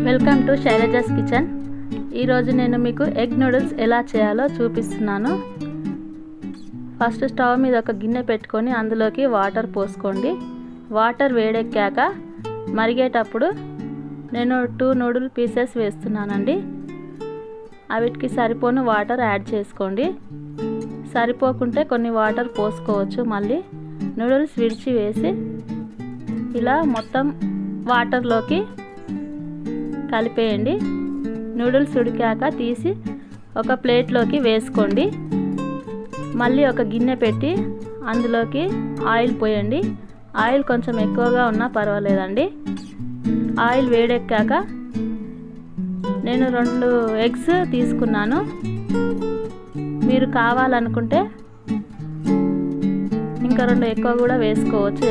Welcome to Shailaja's kitchen. ఈరోజు నేను మీకు ఎగ్ నూడిల్స్ ఎలా చేయాలో చూపిస్తున్నాను. ఫస్ట్ స్టవ్ మీద ఒక గిన్నె పెట్టుకొని అందులోకి వాటర్ పోసుకోండి. వాటర్ వేడెక్కాక మరిగేటప్పుడు నేను 2 నూడిల్ పీసెస్ వేస్తున్నానండి. వీటికి సరిపోను వాటర్ యాడ్ చేసుకోండి. సరిపోకుంటే కొన్ని వాటర్ పోసుకోవచ్చు. మళ్ళీ నూడిల్స్ విడిచి వేసి ఇలా మొత్తం వాటర్లోకి కలిపేయండి. నూడిల్స్ ఉడికాక తీసి ఒక ప్లేట్లోకి వేసుకోండి. మళ్ళీ ఒక గిన్నె పెట్టి అందులోకి ఆయిల్ పోయండి. ఆయిల్ కొంచెం ఎక్కువగా ఉన్నా పర్వాలేదండి. ఆయిల్ వేడెక్కాక నేను 2 ఎగ్స్ తీసుకున్నాను. మీరు కావాలనుకుంటే ఇంకా 2 ఎక్కువ కూడా వేసుకోవచ్చు.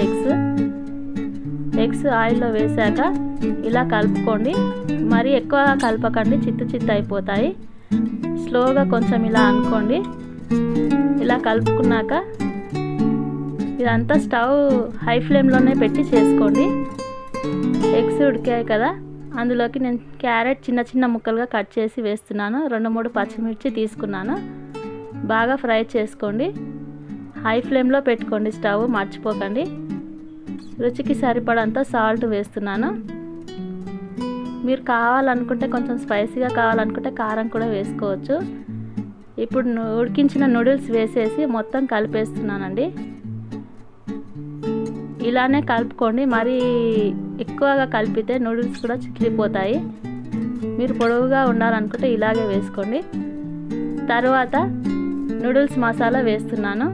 ఎగ్స్ ఆయిల్లో వేసాక ఇలా కలుపుకోండి. మరి ఎక్కువ కలపకండి, చిత్త అయిపోతాయి. స్లోగా కొంచెం ఇలా అనుకోండి. ఇలా కలుపుకున్నాక ఇదంతా స్టవ్ హై ఫ్లేమ్లోనే పెట్టి చేసుకోండి. ఎగ్స్ ఉడికాయి కదా, అందులోకి నేను క్యారెట్ చిన్న ముక్కలుగా కట్ చేసి వేస్తున్నాను. 2-3 పచ్చిమిర్చి తీసుకున్నాను. బాగా ఫ్రై చేసుకోండి. హై ఫ్లేమ్లో పెట్టుకోండి స్టవ్, మర్చిపోకండి. రుచికి సరిపడంత సాల్ట్ వేస్తున్నాను. మీరు కావాలనుకుంటే కొంచెం స్పైసీగా కావాలనుకుంటే కారం కూడా వేసుకోవచ్చు. ఇప్పుడు ఉడికించిన నూడిల్స్ వేసేసి మొత్తం కలిపేస్తున్నానండి. ఇలానే కలుపుకోండి. మరీ ఎక్కువగా కలిపితే నూడిల్స్ కూడా చిట్లిపోతాయి. మీరు పొడవుగా ఉండాలనుకుంటే ఇలాగే వేసుకోండి. తర్వాత నూడిల్స్ మసాలా వేస్తున్నాను.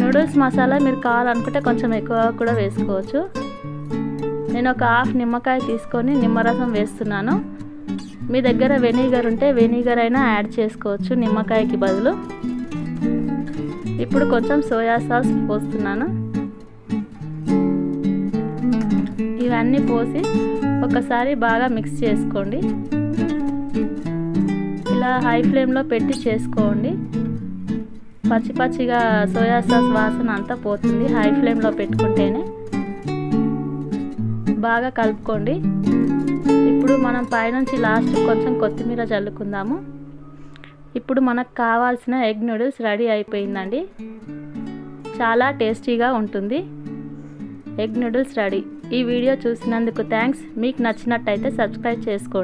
నూడిల్స్ మసాలా మీరు కావాలనుకుంటే కొంచెం ఎక్కువ కూడా వేసుకోవచ్చు. నేను ఒక హాఫ్ నిమ్మకాయ తీసుకొని నిమ్మరసం వేస్తున్నాను. మీ దగ్గర వెనిగర్ ఉంటే వెనిగర్ అయినా యాడ్ చేసుకోవచ్చు నిమ్మకాయకి బదులు. ఇప్పుడు కొంచెం సోయా సాస్ పోస్తున్నాను. ఇవన్నీ పోసి ఒకసారి బాగా మిక్స్ చేసుకోండి. ఇలా హై ఫ్లేమ్లో పెట్టి చేసుకోండి. పచ్చిగా సోయా సాస్ వాసన అంతా పోతుంది హై ఫ్లేమ్లో పెట్టుకుంటేనే. బాగా కలుపుకోండి. ఇప్పుడు మనం పైనుంచి లాస్ట్ కొంచెం కొత్తిమీర చల్లుకుందాము. ఇప్పుడు మనకు కావాల్సిన ఎగ్ నూడిల్స్ రెడీ అయిపోయిందండి. చాలా టేస్టీగా ఉంటుంది. Egg noodles ready. ఈ వీడియో చూసినందుకు థ్యాంక్స్. మీకు నచ్చినట్టయితే సబ్స్క్రైబ్ చేసుకోండి.